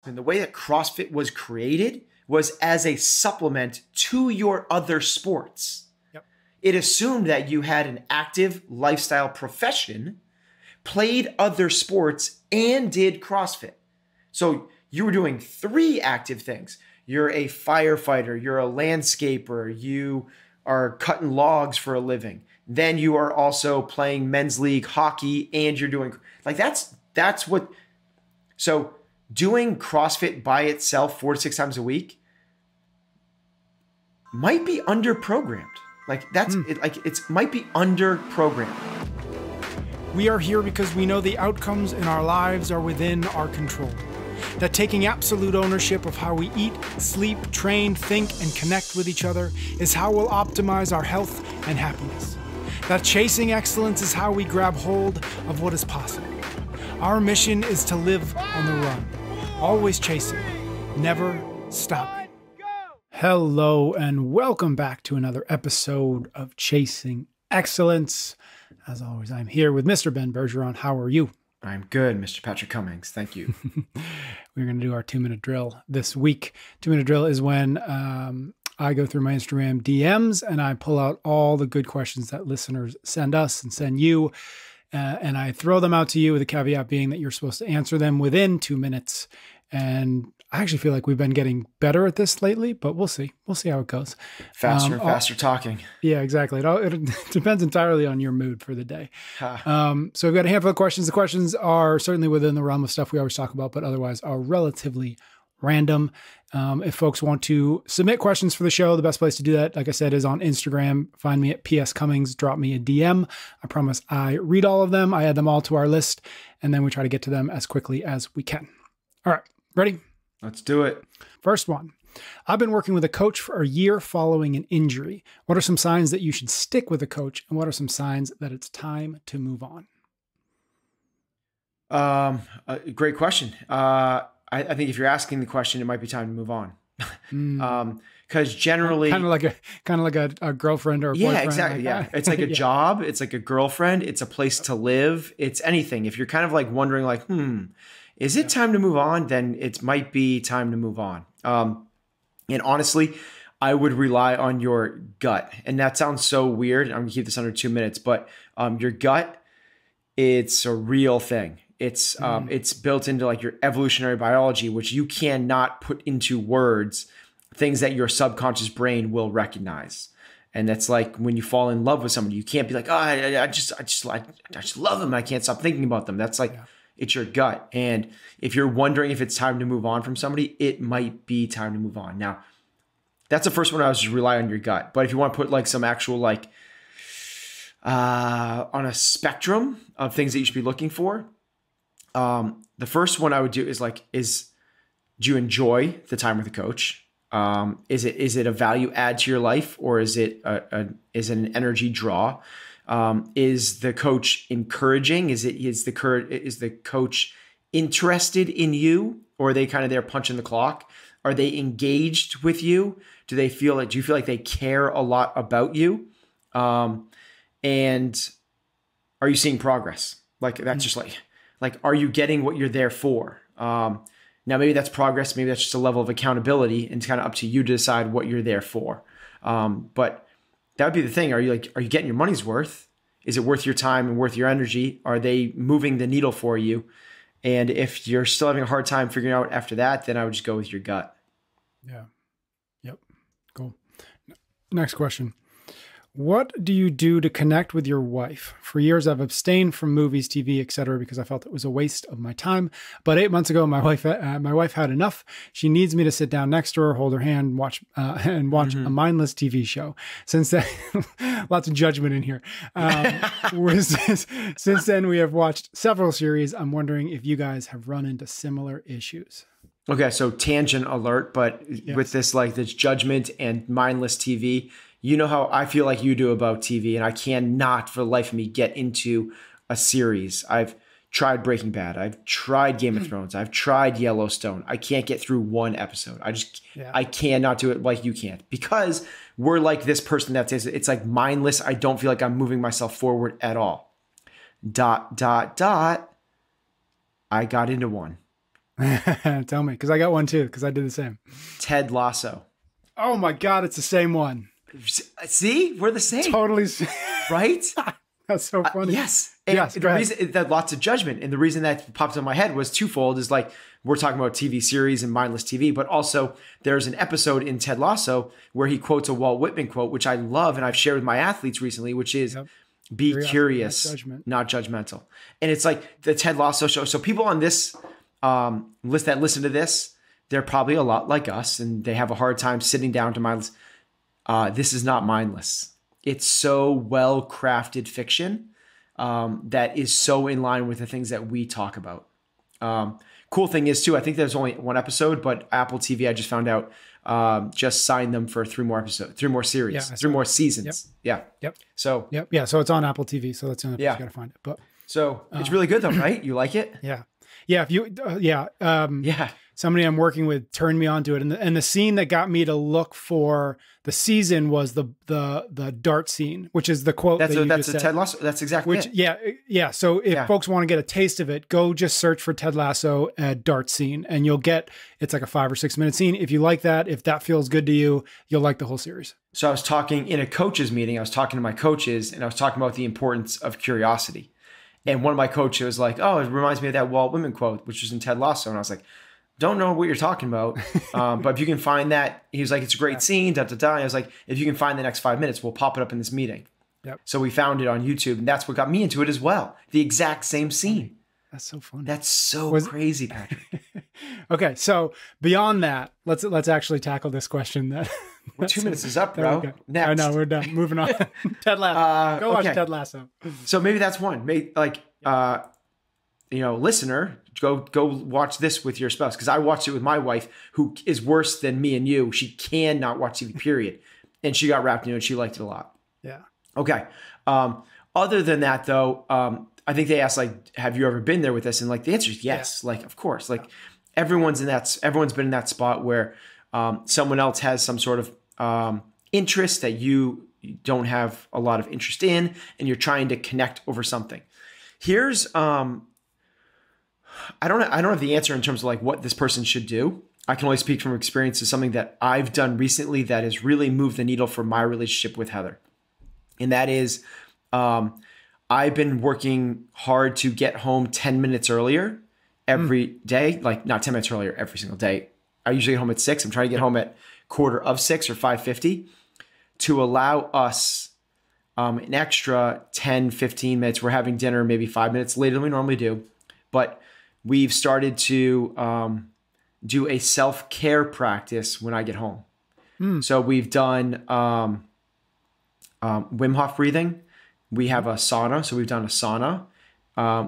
And the way that CrossFit was created was as a supplement to your other sports. Yep. It assumed that you had an active lifestyle profession, played other sports, and did CrossFit. So you were doing 3 active things. You're a firefighter, you're a landscaper, you are cutting logs for a living. Then you are also playing men's league hockey, and you're doing like that's what. So doing CrossFit by itself 4 to 6 times a week might be under-programmed. Like that's it might be under-programmed. We are here because we know the outcomes in our lives are within our control. That taking absolute ownership of how we eat, sleep, train, think, and connect with each other is how we'll optimize our health and happiness. That chasing excellence is how we grab hold of what is possible. Our mission is to live on the run, always chasing, never stopping. Hello and welcome back to another episode of Chasing Excellence. As always, I'm here with Mr. Ben Bergeron. How are you? I'm good, Mr. Patrick Cummings. Thank you. We're going to do our 2-minute drill this week. 2-minute drill is when I go through my Instagram DMs and I pull out all the good questions that listeners send us and send you. And I throw them out to you with the caveat being that you're supposed to answer them within 2 minutes. And I actually feel like we've been getting better at this lately, but we'll see. We'll see how it goes. Faster and faster talking. Yeah, exactly. It depends entirely on your mood for the day. So we've got a handful of questions. The questions are certainly within the realm of stuff we always talk about, but otherwise are relatively random. If folks want to submit questions for the show, the best place to do that, like I said, is on Instagram. Find me at PS Cummings. Drop me a DM. I promise I read all of them. I add them all to our list, and then we try to get to them as quickly as we can. All right. Ready? Let's do it. First one. I've been working with a coach for a year following an injury. What are some signs that you should stick with a coach, and what are some signs that it's time to move on? Great question. I think if you're asking the question, it might be time to move on. Because generally, kind of like a girlfriend or a boyfriend. Yeah, exactly. Like It's like a job. It's like a girlfriend. It's a place to live. It's anything. If you're kind of like wondering, like, is it time to move on? Then it might be time to move on. And honestly, I would rely on your gut. And that sounds so weird. I'm gonna keep this under 2 minutes, but your gut, it's a real thing. It's built into like your evolutionary biology, which you cannot put into words, things that your subconscious brain will recognize. And that's like when you fall in love with somebody, you can't be like, oh, I just love them. I can't stop thinking about them. That's like, it's your gut. And if you're wondering if it's time to move on from somebody, it might be time to move on. Now, that's the first one. I was just rely on your gut. But if you want to put like some actual like on a spectrum of things that you should be looking for, the first one I would do is do you enjoy the time with the coach? Is it a value add to your life, or is it an energy draw? Is the coach encouraging? Is the coach interested in you, or are they kind of there punching the clock? Are they engaged with you? Do you feel like they care a lot about you? And are you seeing progress? Like that's just like, are you getting what you're there for? Now, maybe that's progress. Maybe that's just a level of accountability, and it's kind of up to you to decide what you're there for. But that would be the thing. Are you getting your money's worth? Is it worth your time and worth your energy? Are they moving the needle for you? And if you're still having a hard time figuring out after that, then I would just go with your gut. Yeah. Yep. Cool. Next question. What do you do to connect with your wife? For years, I've abstained from movies, TV, etc., because I felt it was a waste of my time. But 8 months ago, my wife had enough. She needs me to sit down next to her, hold her hand, watch a mindless TV show. Since then, lots of judgment in here. Since then, we have watched several series. I'm wondering if you guys have run into similar issues. Okay, so tangent alert, but with this judgment and mindless TV. You know how I feel like you do about TV, and I cannot for the life of me get into a series. I've tried Breaking Bad. I've tried Game of Thrones. I've tried Yellowstone. I can't get through one episode. I cannot do it like you can't, because we're like this person that says it's like mindless. I don't feel like I'm moving myself forward at all. ... I got into one. Tell me, because I got one too, because I did the same. Ted Lasso. Oh my God, it's the same one. See, we're the same. Totally. Right? That's so funny. Yes. And yes. the reason that lots of judgment, and the reason that popped in my head was twofold. Is like, we're talking about TV series and mindless TV, but also there's an episode in Ted Lasso where he quotes a Walt Whitman quote, which I love and I've shared with my athletes recently, which is be curious, not judgmental. And it's like the Ted Lasso show. So people on this list that listen to this, they're probably a lot like us and they have a hard time sitting down to mindless. This is not mindless. It's so well-crafted fiction that is so in line with the things that we talk about. Cool thing is too, I think there's only one episode, but Apple TV, I just found out, just signed them for 3 more episodes, 3 more series, 3 more seasons. Yep. So, yeah. So it's on Apple TV. So that's you got to find it. But so it's really good though, right? You like it? Yeah. If you, somebody I'm working with turned me onto it, and the scene that got me to look for the season was the dart scene, which is the quote. That's a Ted Lasso. That's exactly it. Yeah. So if folks want to get a taste of it, go just search for Ted Lasso dart scene, and you'll get, it's like a 5 or 6 minute scene. If you like that, if that feels good to you, you'll like the whole series. So I was talking in a coaches meeting. I was talking to my coaches, and I was talking about the importance of curiosity. And one of my coaches was like, "Oh, it reminds me of that Walt Whitman quote, which was in Ted Lasso." And I was like, "Don't know what you're talking about, but if you can find that," he was like, "It's a great scene." And I was like, "If you can find the next 5 minutes, we'll pop it up in this meeting." Yep. So we found it on YouTube, and that's what got me into it as well. The exact same scene. That's so funny. That's so crazy, Patrick. Okay, so beyond that, let's actually tackle this question. That 2 minutes is up, bro. Next. I know, we're done. Moving on. Ted Lasso. Go watch Ted Lasso. So maybe that's one. Maybe listener, go watch this with your spouse, because I watched it with my wife, who is worse than me and you. She cannot watch TV, period, and she got wrapped into it. And she liked it a lot. Yeah. Okay. Other than that, though, I think they asked, like, have you ever been there with us? And like the answer is yes. Like, of course. Like everyone's been in that spot where someone else has some sort of interest that you don't have a lot of interest in, and you're trying to connect over something. Here's I don't have the answer in terms of like what this person should do. I can only speak from experience. Is something that I've done recently that has really moved the needle for my relationship with Heather. And that is, I've been working hard to get home 10 minutes earlier every day, like not 10 minutes earlier every single day. I usually get home at 6. I'm trying to get home at 5:45 or 5:50 to allow us an extra 10, 15 minutes. We're having dinner maybe 5 minutes later than we normally do, but we've started to do a self-care practice when I get home. So we've done Wim Hof breathing. We have a sauna. So we've done a sauna.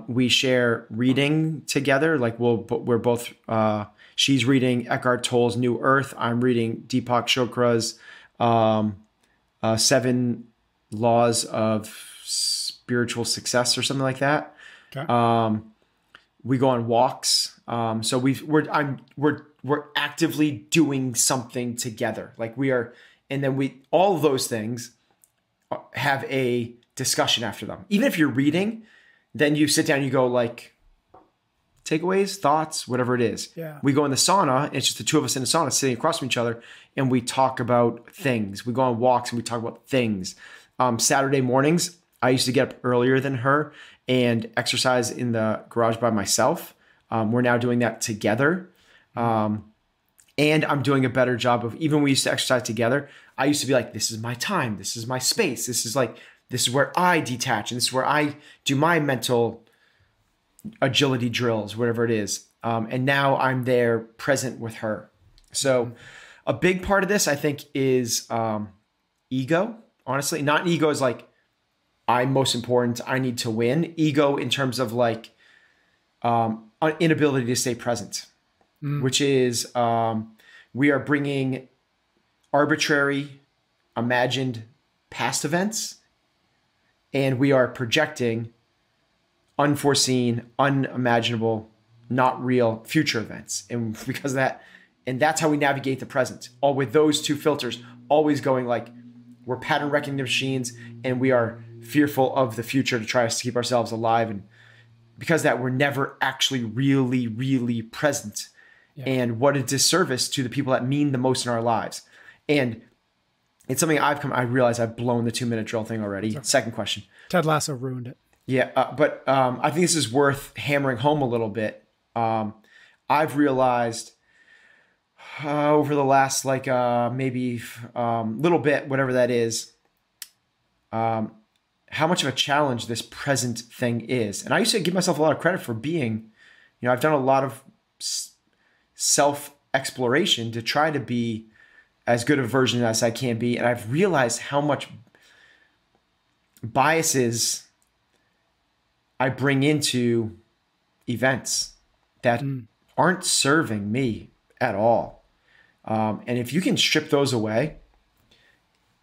We share reading together. Like we're both, she's reading Eckhart Tolle's New Earth. I'm reading Deepak Chopra's 7 Laws of Spiritual Success or something like that. Okay. We go on walks. So we're actively doing something together. Like we are, and then all of those things have a discussion after them. Even if you're reading, then you sit down and you go like takeaways, thoughts, whatever it is. Yeah. We go in the sauna. It's just the two of us in the sauna sitting across from each other, and we talk about things. We go on walks and we talk about things. Saturday mornings, I used to get up earlier than her and exercise in the garage by myself. We're now doing that together. And I'm doing a better job of, even when we used to exercise together, I used to be like, this is my time. This is my space. This is where I detach. And this is where I do my mental agility drills, whatever it is. And now I'm there present with her. So a big part of this, I think, is ego. Honestly, not ego as like, I'm most important, I need to win. Ego in terms of like inability to stay present, which is we are bringing arbitrary, imagined past events, and we are projecting unforeseen, unimaginable, not real future events. And because of that, and that's how we navigate the present. All with those two filters, always going like, we're pattern recognition machines, and we are fearful of the future to try to keep ourselves alive. And because of that, we're never actually really, really present Yeah. and what a disservice to the people that mean the most in our lives. And it's something I realize I've blown the 2-minute drill thing already. Okay. Second question. Ted Lasso ruined it. Yeah. But I think this is worth hammering home a little bit. I've realized over the last maybe little bit, whatever that is, how much of a challenge this present thing is. And I used to give myself a lot of credit for being, I've done a lot of self-exploration to try to be as good a version as I can be. And I've realized how much biases I bring into events that aren't serving me at all. And if you can strip those away,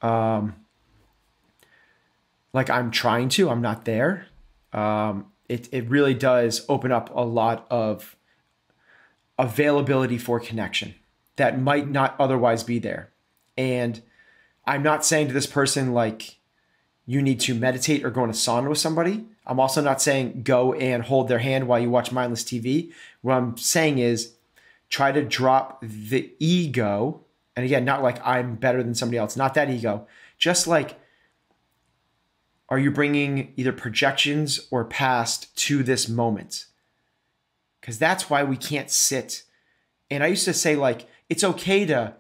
like I'm trying to, I'm not there. It really does open up a lot of availability for connection that might not otherwise be there. And I'm not saying to this person, like, you need to meditate or go in a sauna with somebody. I'm also not saying go and hold their hand while you watch mindless TV. What I'm saying is try to drop the ego. And again, not like I'm better than somebody else, not that ego. Just like, are you bringing either projections or past to this moment? Because that's why we can't sit. And I used to say, like, it's okay to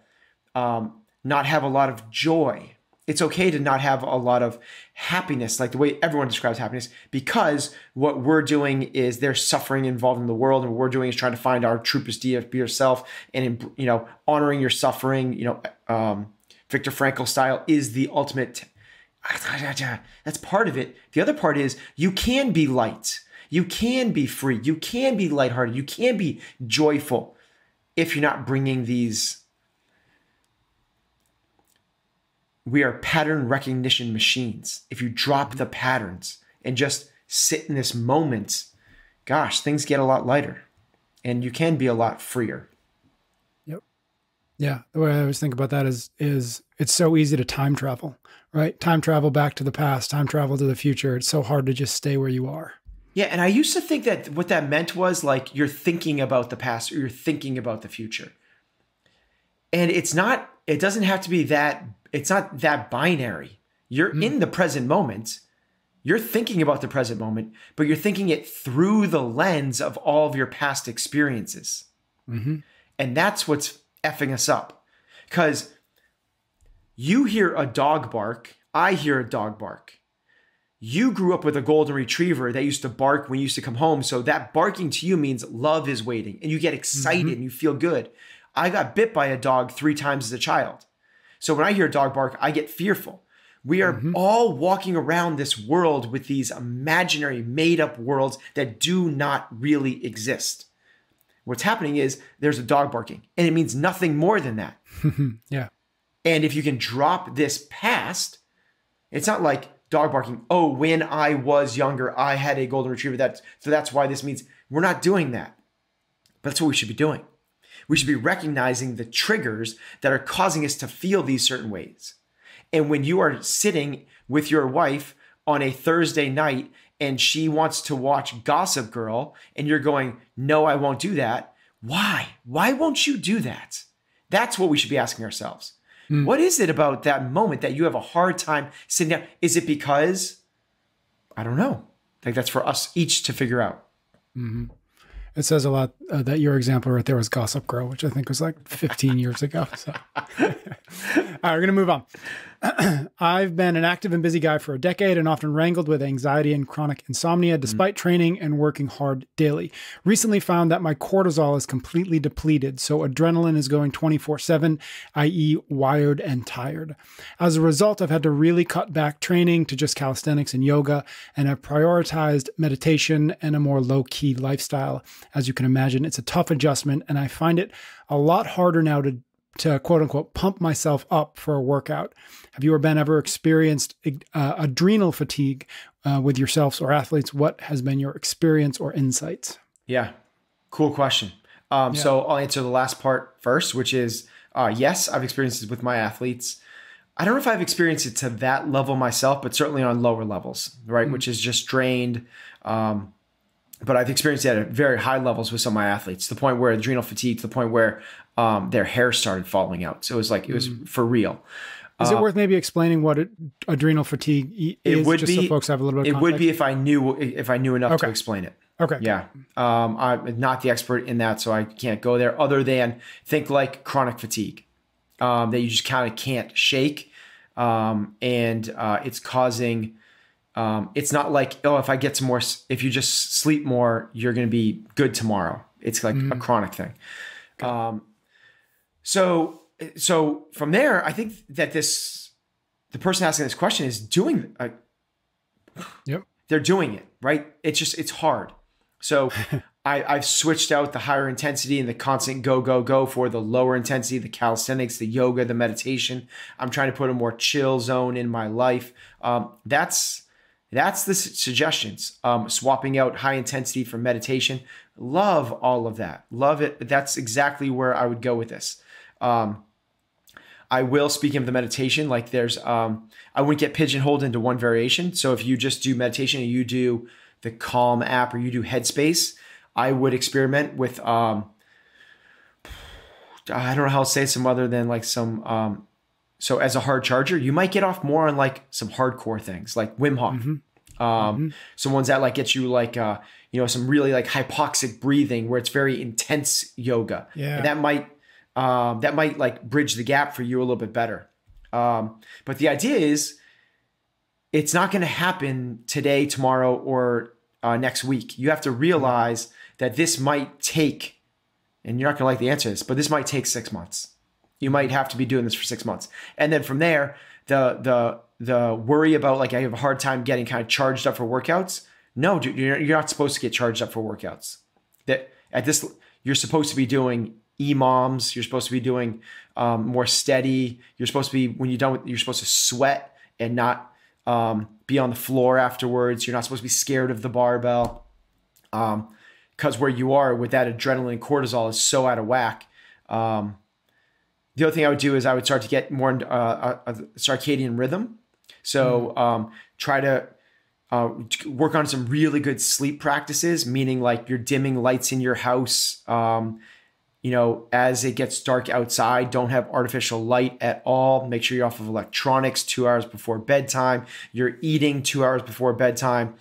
not have a lot of joy. It's okay to not have a lot of happiness, like the way everyone describes happiness, because what we're doing is there's suffering involved in the world, and what we're doing is trying to find our truest be yourself, and honoring your suffering. Viktor Frankl style is the ultimate. That's part of it. The other part is you can be light, you can be free, you can be lighthearted, you can be joyful if you're not bringing these. We are pattern recognition machines. If you drop the patterns and just sit in this moment, gosh, things get a lot lighter and you can be a lot freer. Yep. Yeah. The way I always think about that is it's so easy to time travel, right? Time travel back to the past, time travel to the future. It's so hard to just stay where you are. Yeah. And I used to think that what that meant was like you're thinking about the past or you're thinking about the future. And it doesn't have to be that. It's not that binary. You're in the present moment. You're thinking about the present moment, but you're thinking it through the lens of all of your past experiences. Mm-hmm. And that's what's effing us up. Because you hear a dog bark. I hear a dog bark. You grew up with a golden retriever that used to bark when you used to come home. So that barking to you means love is waiting and you get excited and you feel good. I got bit by a dog 3 times as a child. So when I hear a dog bark, I get fearful. We are all walking around this world with these imaginary made up worlds that do not really exist. What's happening is there's a dog barking and it means nothing more than that. Yeah. And if you can drop this past, it's not like dog barking. Oh, when I was younger, I had a golden retriever. So that's why this means we're not doing that. But that's what we should be doing. We should be recognizing the triggers that are causing us to feel these certain ways. And when you are sitting with your wife on a Thursday night and she wants to watch Gossip Girl and you're going, no, I won't do that. Why? Why won't you do that? That's what we should be asking ourselves. What is it about that moment that you have a hard time sitting down? Is it because, I don't know. I think that's for us each to figure out. Mm-hmm. It says a lot that your example right there was Gossip Girl, which I think was like 15 years ago. So. All right, we're going to move on. I've been an active and busy guy for a decade and often wrangled with anxiety and chronic insomnia despite training and working hard daily. Recently found that my cortisol is completely depleted, so adrenaline is going 24/7, i.e. wired and tired. As a result, I've had to really cut back training to just calisthenics and yoga, and I've prioritized meditation and a more low-key lifestyle. As you can imagine, it's a tough adjustment, and I find it a lot harder now to quote unquote, pump myself up for a workout. Have you or Ben ever experienced adrenal fatigue with yourselves or athletes? What has been your experience or insights? Yeah, cool question. So I'll answer the last part first, which is, yes, I've experienced it with my athletes. I don't know if I've experienced it to that level myself, but certainly on lower levels, right? Which is just drained, but I've experienced it at very high levels with some of my athletes, to the point where adrenal fatigue, to the point where their hair started falling out. So it was like, it was for real. Is it worth maybe explaining what adrenal fatigue is? So folks have a little bit of context? It would be if I knew enough to explain it. Okay. Yeah. I'm not the expert in that, so I can't go there, other than think like chronic fatigue, that you just kind of can't shake. And it's causing, it's not like, oh, if you just sleep more, you're going to be good tomorrow. It's like a chronic thing. So from there, I think that the person asking this question is doing, they're doing it, right? It's hard. So I've switched out the higher intensity and the constant go for the lower intensity, the calisthenics, the yoga, the meditation. I'm trying to put a more chill zone in my life. That's the suggestions. Swapping out high intensity for meditation. Love all of that. Love it. That's exactly where I would go with this. I will, speaking of the meditation, like I wouldn't get pigeonholed into one variation. So if you just do meditation and you do the Calm app or you do Headspace, I would experiment with, I don't know how to say some other than like some, so as a hard charger, you might get off more on like some hardcore things like Wim Hof. Some ones that like get you like, some really like hypoxic breathing where it's very intense yoga. Yeah. And that might like bridge the gap for you a little bit better. But the idea is it's not going to happen today, tomorrow, or next week. You have to realize that this might take, and you're not going to like the answer to this, but this might take 6 months. You might have to be doing this for 6 months. And then from there, the worry about like, I have a hard time getting kind of charged up for workouts. No, dude, you're not supposed to get charged up for workouts. You're supposed to be doing EMOMs. You're supposed to be doing more steady. You're supposed to be, when you're done you're supposed to sweat and not be on the floor afterwards. You're not supposed to be scared of the barbell. Because where you are with that adrenaline and cortisol is so out of whack. The other thing I would do is I would start to get more into a circadian rhythm. So try to work on some really good sleep practices, meaning like you're dimming lights in your house. As it gets dark outside, don't have artificial light at all. Make sure you're off of electronics 2 hours before bedtime. You're eating 2 hours before bedtime.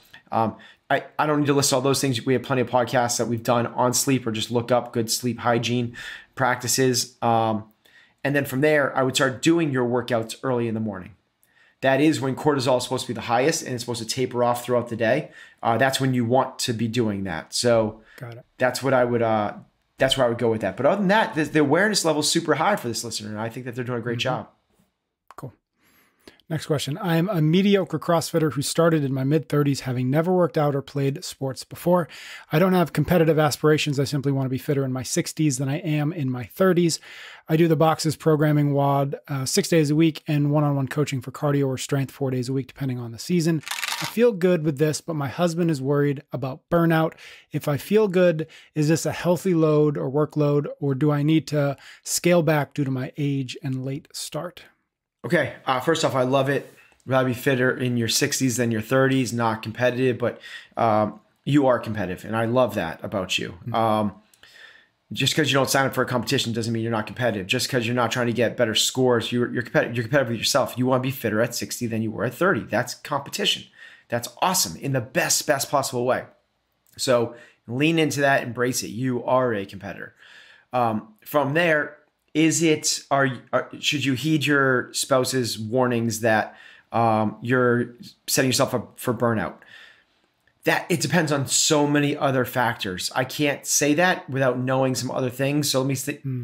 I don't need to list all those things. We have plenty of podcasts that we've done on sleep, or just look up good sleep hygiene practices. And then from there, I would start doing your workouts early in the morning. That is when cortisol is supposed to be the highest and it's supposed to taper off throughout the day. That's when you want to be doing that. So that's what I would, that's where I would go with that. But other than that, the awareness level is super high for this listener. And I think that they're doing a great job. Cool. Next question. I'm a mediocre CrossFitter who started in my mid-30s, having never worked out or played sports before. I don't have competitive aspirations. I simply want to be fitter in my 60s than I am in my 30s. I do the boxes programming WOD 6 days a week and one-on-one coaching for cardio or strength 4 days a week, depending on the season. I feel good with this, but my husband is worried about burnout. If I feel good, is this a healthy load or workload, or do I need to scale back due to my age and late start? Okay. First off, I love it. Rather be fitter in your 60s than your 30s, not competitive, but you are competitive. And I love that about you. Just because you don't sign up for a competition doesn't mean you're not competitive. Just because you're not trying to get better scores, you're competitive. You're competitive with yourself. You want to be fitter at 60 than you were at 30. That's competition. That's awesome in the best possible way. So lean into that, embrace it. You are a competitor. From there, should you heed your spouse's warnings that you're setting yourself up for burnout? That it depends on so many other factors. I can't say that without knowing some other things. So let me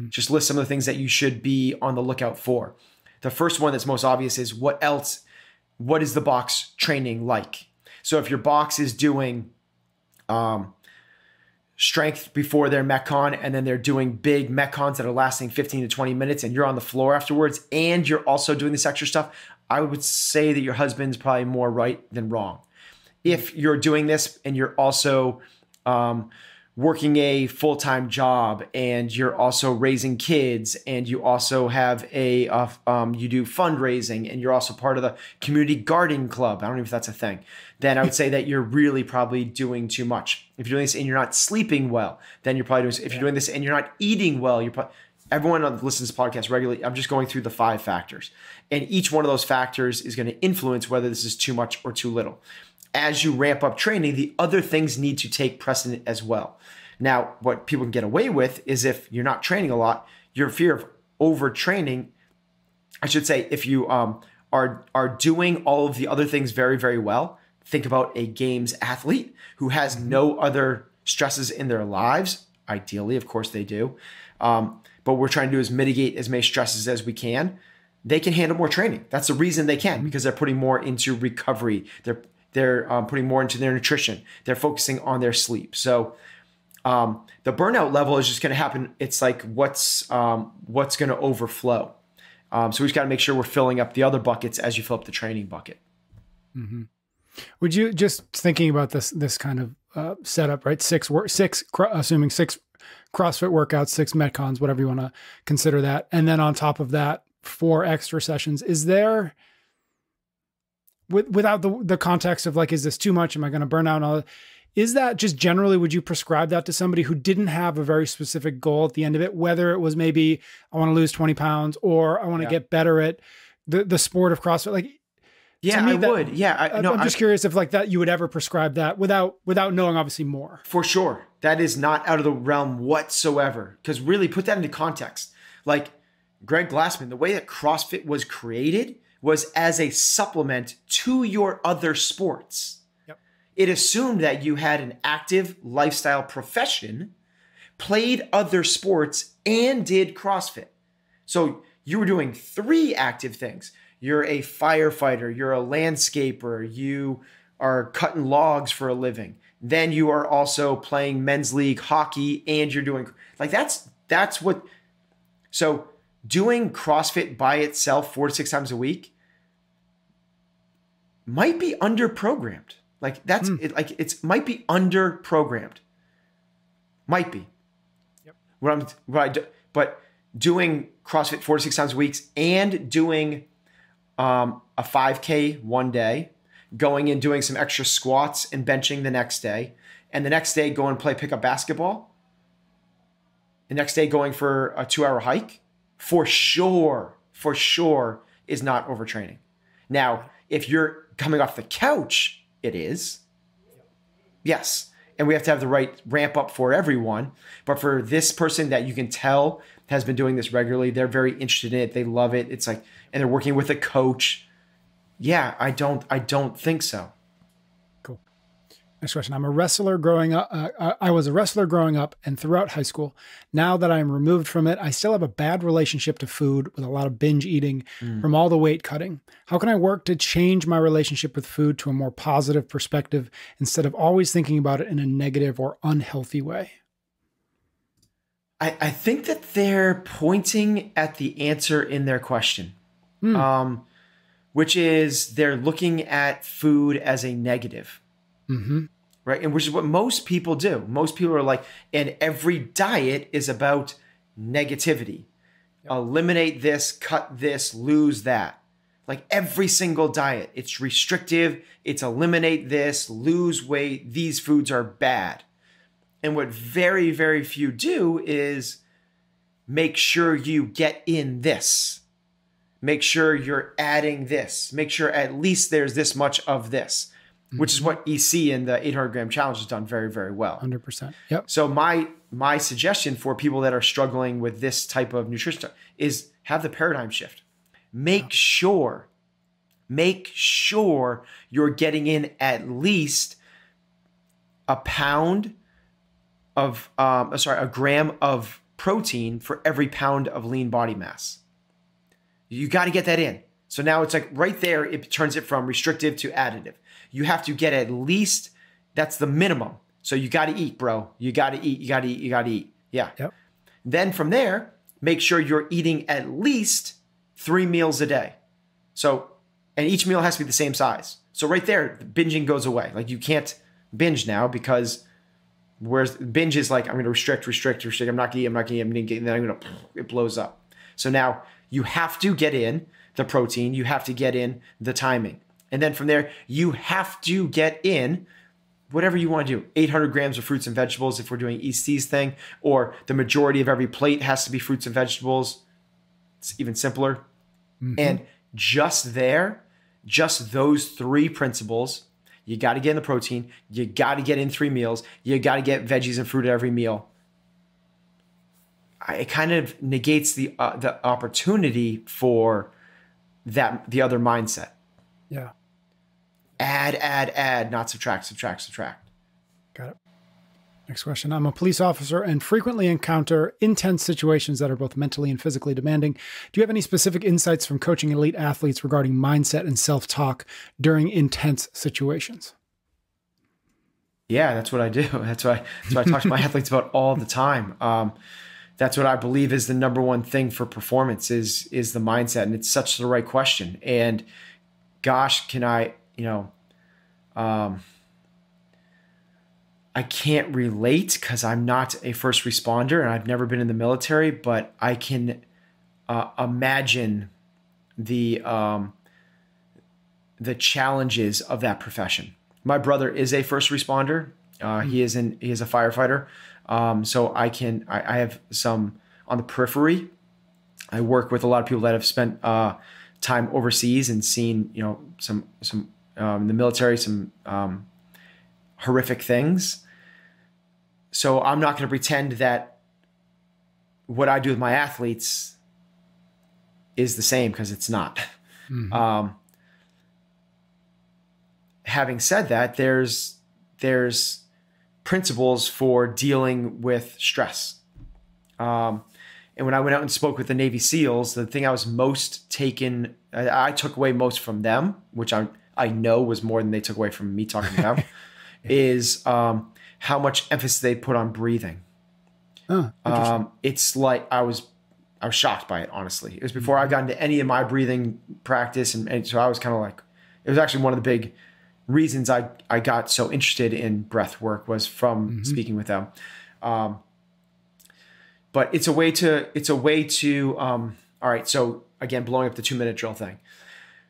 just list some of the things that you should be on the lookout for. The first one that's most obvious is what is the box training like? So if your box is doing strength before their Metcon, and then they're doing big Metcons that are lasting 15 to 20 minutes, and you're on the floor afterwards, and you're also doing this extra stuff, I would say that your husband's probably more right than wrong. If you're doing this and you're also working a full-time job and you're also raising kids and you also have you do fundraising and you're also part of the community gardening club. I don't know if that's a thing. Then I would say that you're really probably doing too much. If you're doing this and you're not sleeping well, then you're probably doing, if you're doing this and you're not eating well, everyone that listens to podcasts regularly, I'm just going through the 5 factors. And each one of those factors is going to influence whether this is too much or too little. As you ramp up training, the other things need to take precedent as well. Now, what people can get away with is if you're not training a lot, your fear of overtraining, I should say, if you are doing all of the other things very, very well, think about a games athlete who has no other stresses in their lives. Ideally, of course they do. But what we're trying to do is mitigate as many stresses as we can. They can handle more training. That's the reason they can, because they're putting more into recovery. They're putting more into their nutrition. They're focusing on their sleep. So the burnout level is just going to happen. It's like what's going to overflow. So we just got to make sure we're filling up the other buckets as you fill up the training bucket. Mm-hmm. Would you, just thinking about this kind of setup, right? Assuming 6 CrossFit workouts, 6 Metcons, whatever you want to consider that, and then on top of that, 4 extra sessions. Is there, without the context of like, is this too much? Am I going to burn out? And all that? Is that just generally, would you prescribe that to somebody who didn't have a very specific goal at the end of it? Whether it was maybe I want to lose 20 pounds or I want to get better at the sport of CrossFit. Like, yeah, I would. Yeah. I'm just curious if like that, you would ever prescribe that without knowing obviously more. For sure. That is not out of the realm whatsoever. Because really put that into context. Like Greg Glassman, the way that CrossFit was created was as a supplement to your other sports. Yep. It assumed that you had an active lifestyle profession, played other sports, and did CrossFit. So you were doing 3 active things. You're a firefighter, you're a landscaper, you are cutting logs for a living. Then you are also playing men's league hockey and you're doing, like that's what, so doing CrossFit by itself 4 to 6 times a week might be under-programmed. Like that's it might be under-programmed. Might be. Yep. But doing CrossFit 4 to 6 times a week and doing a 5K one day, going and doing some extra squats and benching the next day, and the next day go and play pickup basketball, the next day going for a 2-hour hike, for sure is not overtraining. Now, if you're coming off the couch, it is. Yes. And we have to have the right ramp up for everyone. But for this person that you can tell has been doing this regularly, they're very interested in it. They love it. It's like, and they're working with a coach. Yeah, I don't think so. Cool. Next question. I'm a wrestler growing up. I was a wrestler growing up and throughout high school. Now that I'm removed from it, I still have a bad relationship to food with a lot of binge eating from all the weight cutting. How can I work to change my relationship with food to a more positive perspective instead of always thinking about it in a negative or unhealthy way? I think that they're pointing at the answer in their question, which is they're looking at food as a negative, right? And which is what most people do. Most people are like, and every diet is about negativity. Yep. Eliminate this, cut this, lose that. Like every single diet, it's restrictive. It's eliminate this, lose weight. These foods are bad. And what very, very few do is make sure you get in this. Make sure you're adding this. Make sure at least there's this much of this, which is what EC in the 800 gram challenge has done very, very well. 100%. Yep. So my suggestion for people that are struggling with this type of nutrition is have the paradigm shift. Make sure you're getting in at least a gram of protein for every pound of lean body mass. You got to get that in. So now it's like right there, it turns it from restrictive to additive. You have to get at least, that's the minimum. So you got to eat, bro. You got to eat, you got to eat, you got to eat. Yeah. Yep. Then from there, make sure you're eating at least 3 meals a day. So, and each meal has to be the same size. So right there, the binging goes away. Like you can't binge now because Whereas binge is like, I'm going to restrict. I'm not going to eat, and then it blows up. So now you have to get in the protein, you have to get in the timing. And then from there, you have to get in whatever you want to do. 800 grams of fruits and vegetables if we're doing EC's thing, or the majority of every plate has to be fruits and vegetables. It's even simpler. And just those 3 principles, you got to get in the protein, you got to get in 3 meals, you got to get veggies and fruit at every meal. It kind of negates the opportunity for the other mindset. Yeah. Add, not subtract. Got it. Next question. I'm a police officer and frequently encounter intense situations that are both mentally and physically demanding. Do you have any specific insights from coaching elite athletes regarding mindset and self-talk during intense situations? Yeah, that's what I do. That's what I talk to my athletes about all the time. That's what I believe is the number one thing for performance is the mindset. And it's such the right question. And gosh, can I can't relate because I'm not a first responder and I've never been in the military, but I can imagine the challenges of that profession. My brother is a first responder. He is a firefighter. So I have some on the periphery. I work with a lot of people that have spent time overseas and seen, some in the military, some horrific things. So I'm not going to pretend that what I do with my athletes is the same, because it's not. Having said that, there's principles for dealing with stress. And when I went out and spoke with the Navy SEALs, the thing I was most I took away most from them, which I know was more than they took away from me talking to them, is how much emphasis they put on breathing. It's like I was shocked by it, honestly. It was before I got into any of my breathing practice. And so I was kind of like, it was actually one of the big reasons I got so interested in breath work was from speaking with them. But it's a way to, all right. So again, blowing up the 2-minute drill thing.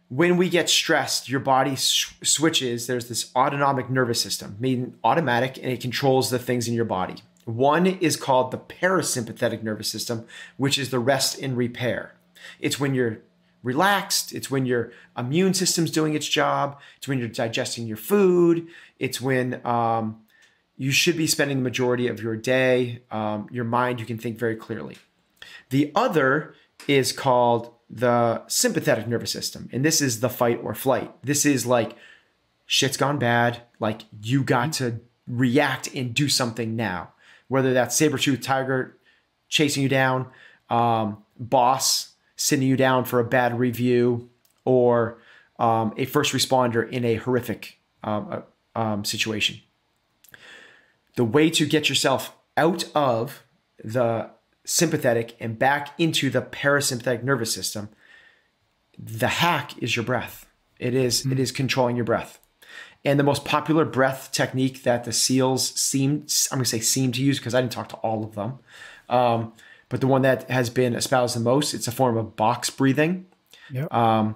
When we get stressed, your body switches. There's this autonomic nervous system, meaning automatic, and it controls the things in your body. One is called the parasympathetic nervous system, which is the rest and repair. It's when you're relaxed. It's when your immune system's doing its job. It's when you're digesting your food. It's when you should be spending the majority of your day. Your mind, you can think very clearly. The other is called the sympathetic nervous system. And this is the fight or flight. This is like shit's gone bad. Like you got to react and do something now. Whether that's saber-toothed tiger chasing you down, boss sitting you down for a bad review, or a first responder in a horrific situation. The way to get yourself out of the sympathetic and back into the parasympathetic nervous system, the hack is your breath. It is controlling your breath. And the most popular breath technique that the SEALs seem to use, because I didn't talk to all of them, but the one that has been espoused the most, it's a form of box breathing. Yep. And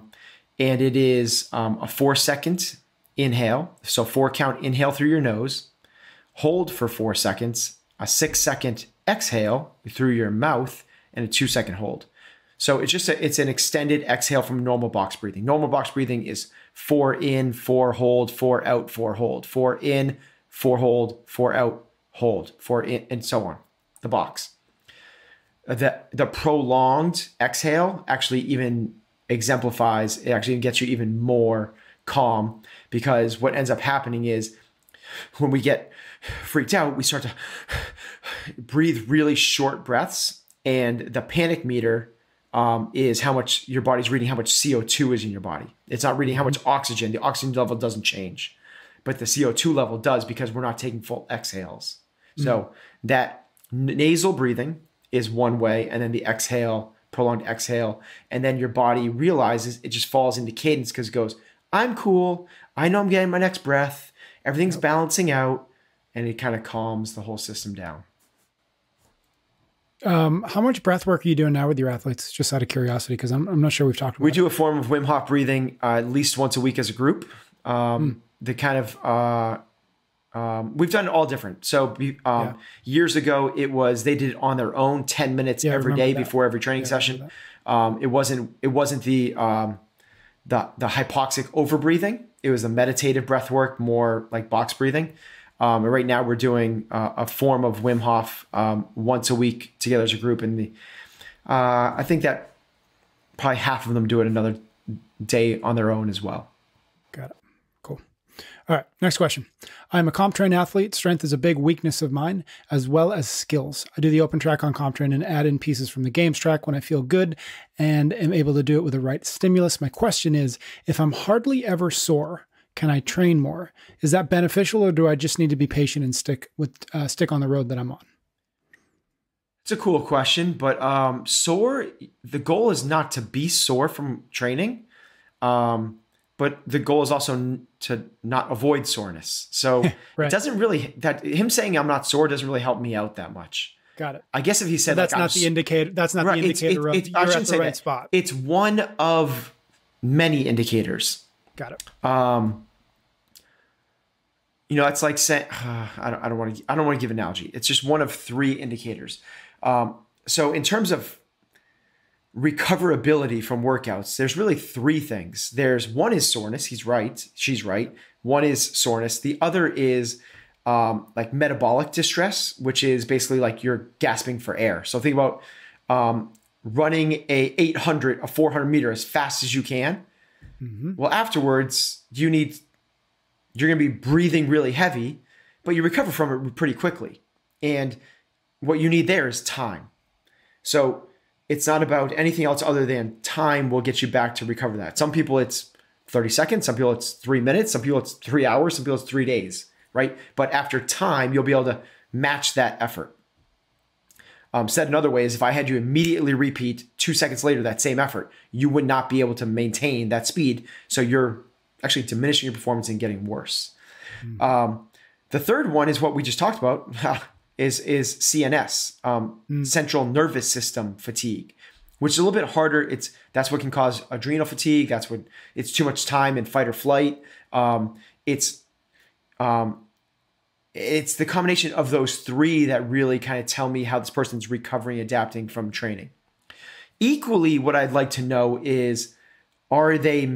it is a 4-second inhale. So 4-count inhale through your nose, hold for 4 seconds, a 6-second exhale through your mouth, and a 2-second hold. So it's an extended exhale from normal box breathing. Normal box breathing is 4 in, 4 hold, 4 out, 4 hold, 4 in, 4 hold, 4 out, hold, 4 in, and so on. The box. The prolonged exhale actually even exemplifies, it actually gets you even more calm, because what ends up happening is when we get freaked out, we start to breathe really short breaths, and the panic meter is how much your body's reading, how much CO2 is in your body. It's not reading how much oxygen. The oxygen level doesn't change, but the CO2 level does, because we're not taking full exhales. So that nasal breathing is one way, and then the exhale, prolonged exhale, and then your body realizes, it just falls into cadence because it goes, I'm cool. I know I'm getting my next breath. Everything's balancing out. and it kind of calms the whole system down. How much breath work are you doing now with your athletes? Just out of curiosity, because I'm not sure we've talked about We do a form of Wim Hof breathing at least once a week as a group. The kind of we've done it all different. So years ago, they did it on their own, 10 minutes every day before every training session. It wasn't the hypoxic over breathing. It was a meditative breath work, more like box breathing. And right now we're doing a form of Wim Hof once a week together as a group. And I think that probably half of them do it another day on their own as well. Got it. Cool. All right. Next question. I'm a CompTrain athlete. Strength is a big weakness of mine, as well as skills. I do the open track on CompTrain and add in pieces from the games track when I feel good and am able to do it with the right stimulus. My question is, if I'm hardly ever sore, can I train more? Is that beneficial, or do I just need to be patient and stick on the road that I'm on? It's a cool question, but sore, the goal is not to be sore from training, but the goal is also to not avoid soreness. So right. It doesn't really, him saying I'm not sore doesn't really help me out that much. Got it. I guess if he said that's not the indicator. That's not the indicator of you're at the right spot. It's one of many indicators. Got it. It's like saying I don't want to give an analogy. It's just one of three indicators. So in terms of recoverability from workouts, there's really three things. One is soreness. He's right. She's right. One is soreness. The other is like metabolic distress, which is basically like you're gasping for air. So think about running a 400 meter as fast as you can. Mm-hmm. Well, afterwards, you're going to be breathing really heavy, but you recover from it pretty quickly. And what you need there is time. So it's not about anything else other than time will get you back to recover that. Some people it's 30 seconds, some people it's 3 minutes, some people it's 3 hours, some people it's 3 days, right? But after time, you'll be able to match that effort. Said another way is if I had you immediately repeat 2 seconds later that same effort, you would not be able to maintain that speed. So you're actually diminishing your performance and getting worse. Mm-hmm. The third one is what we just talked about, is CNS, central nervous system fatigue, which is a little bit harder. That's what can cause adrenal fatigue. It's too much time in fight or flight. It's the combination of those three that really kind of tell me how this person's recovering, adapting from training. Equally, what I'd like to know is, are they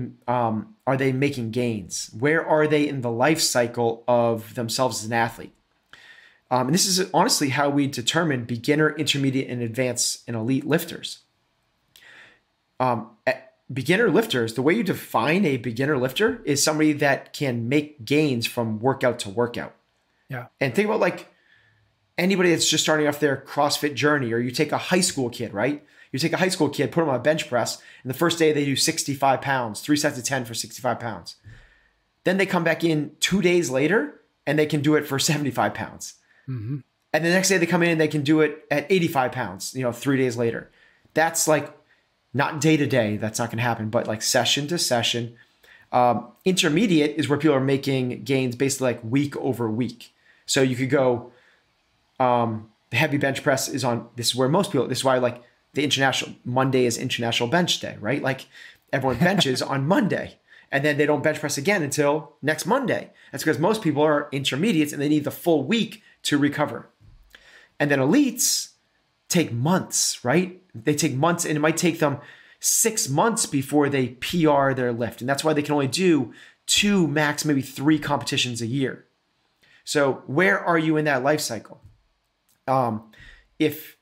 making gains? Where are they in the life cycle of themselves as an athlete? And this is honestly how we determine beginner, intermediate, and advanced and elite lifters. Beginner lifters, the way you define a beginner lifter is somebody that can make gains from workout to workout. Yeah. And think about like anybody that's just starting off their CrossFit journey, or you take a high school kid, right? You take a high school kid, put them on a bench press, and the first day they do 65 pounds, 3 sets of 10 for 65 pounds. Then they come back in 2 days later and they can do it for 75 pounds. Mm-hmm. And the next day they come in and they can do it at 85 pounds, 3 days later. That's like not day to day. That's not going to happen, but like session to session. Intermediate is where people are making gains basically like week over week. So you could go, the heavy bench press this is why like the international Monday is International Bench Day, right? Like everyone benches on Monday and then they don't bench press again until next Monday. That's because most people are intermediates and they need the full week to recover. And then elites take months, right? They take months, and it might take them 6 months before they PR their lift. And that's why they can only do 2, max maybe 3 competitions a year. So where are you in that life cycle? If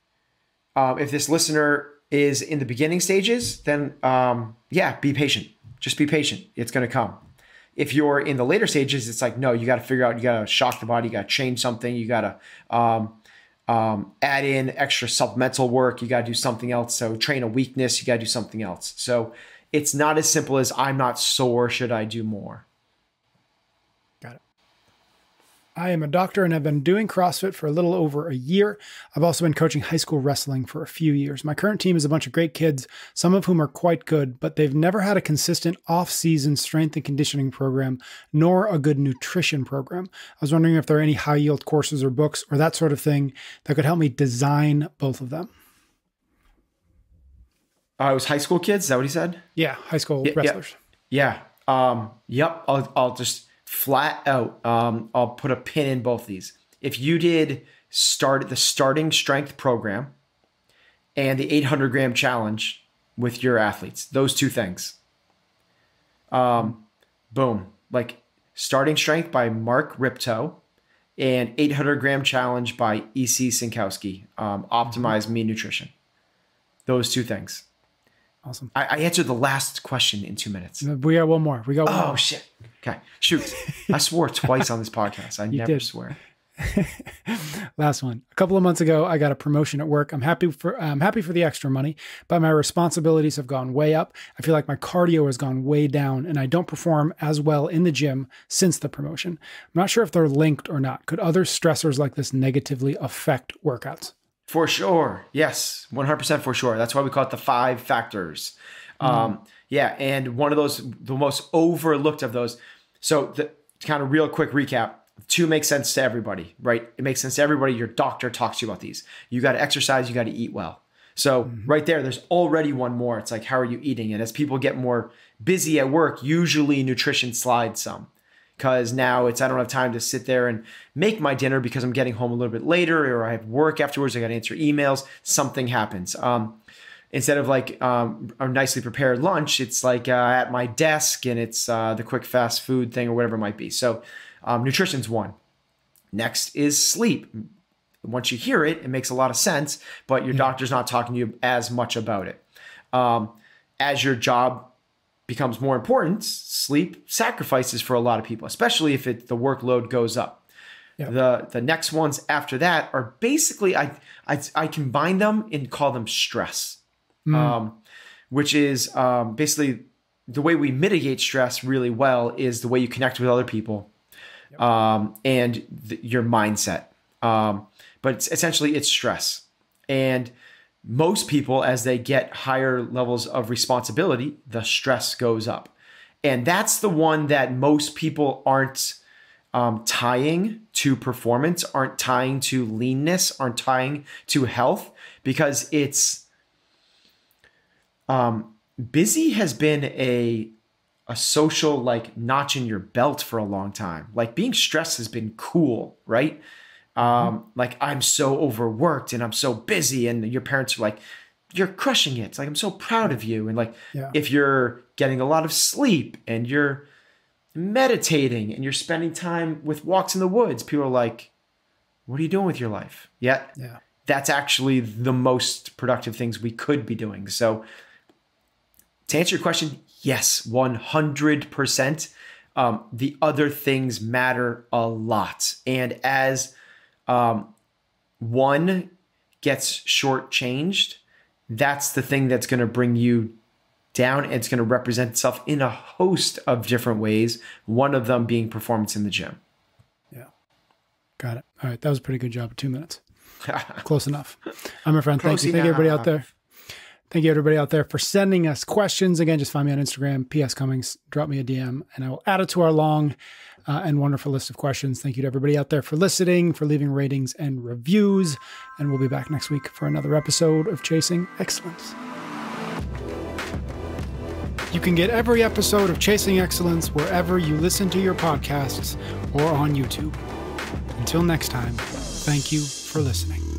this listener is in the beginning stages, then be patient. Just be patient. It's going to come. If you're in the later stages, it's like, no, you got to figure out, you got to shock the body, you got to change something, you got to add in extra supplemental work, you got to do something else. So train a weakness, you got to do something else. So it's not as simple as I'm not sore, should I do more? Got it. I am a doctor and have been doing CrossFit for a little over a year. I've also been coaching high school wrestling for a few years. My current team is a bunch of great kids, some of whom are quite good, but they've never had a consistent off-season strength and conditioning program, nor a good nutrition program. I was wondering if there are any high-yield courses or books or that sort of thing that could help me design both of them. It was high school kids. Is that what he said? Yeah, high school wrestlers. Yeah. Yep. I'll just flat out. I'll put a pin in both these. If you did the starting strength program and the 800 gram challenge with your athletes, those two things. Boom. Like starting strength by Mark Ripto and 800 gram challenge by E.C. Sinkowski. Optimize Me Nutrition. Those two things. Awesome. I answered the last question in 2 minutes. We got one more. Oh, shit. Okay. Shoot. I swore twice on this podcast. I never swear. Last one. A couple of months ago, I got a promotion at work. I'm happy for the extra money, but my responsibilities have gone way up. I feel like my cardio has gone way down, and I don't perform as well in the gym since the promotion. I'm not sure if they're linked or not. Could other stressors like this negatively affect workouts? For sure. Yes. 100% for sure. That's why we call it the 5 factors. Yeah. And one of those, the most overlooked of those. So the kind of real quick recap, 2 make sense to everybody, right? It makes sense to everybody. Your doctor talks to you about these. You got to exercise. You got to eat well. So right there's already one more. It's like, how are you eating? And as people get more busy at work, usually nutrition slides some. Because now I don't have time to sit there and make my dinner because I'm getting home a little bit later, or I have work afterwards. I got to answer emails. Something happens. Instead of like a nicely prepared lunch, it's like at my desk, and it's the quick fast food thing or whatever it might be. So nutrition's one. Next is sleep. Once you hear it, it makes a lot of sense, but your doctor's not talking to you as much about it. As your job becomes more important, sleep sacrifices for a lot of people, especially if the workload goes up. Yep. The next ones after that are basically, I combine them and call them stress, which is basically the way we mitigate stress really well is the way you connect with other people, and your mindset. But essentially it's stress. And most people, as they get higher levels of responsibility, the stress goes up. And that's the one that most people aren't tying to performance, aren't tying to leanness, aren't tying to health, because it's busy has been a social like notch in your belt for a long time. Like being stressed has been cool, right? Like I'm so overworked and I'm so busy, and your parents are like, you're crushing it. It's like, I'm so proud of you. And like, if you're getting a lot of sleep and you're meditating and you're spending time with walks in the woods, people are like, what are you doing with your life? Yeah. That's actually the most productive things we could be doing. So to answer your question, yes, 100%. The other things matter a lot. And as one gets shortchanged, that's the thing that's going to bring you down. It's going to represent itself in a host of different ways, one of them being performance in the gym. Yeah. Got it. All right. That was a pretty good job of 2 minutes. Close enough. I'm a friend. Thank you. Thank you, everybody out there. Thank you, everybody out there, for sending us questions. Again, just find me on Instagram, PS Cummings, drop me a DM, and I will add it to our long and wonderful list of questions. Thank you to everybody out there for listening, for leaving ratings and reviews. And we'll be back next week for another episode of Chasing Excellence. You can get every episode of Chasing Excellence wherever you listen to your podcasts or on YouTube. Until next time, thank you for listening.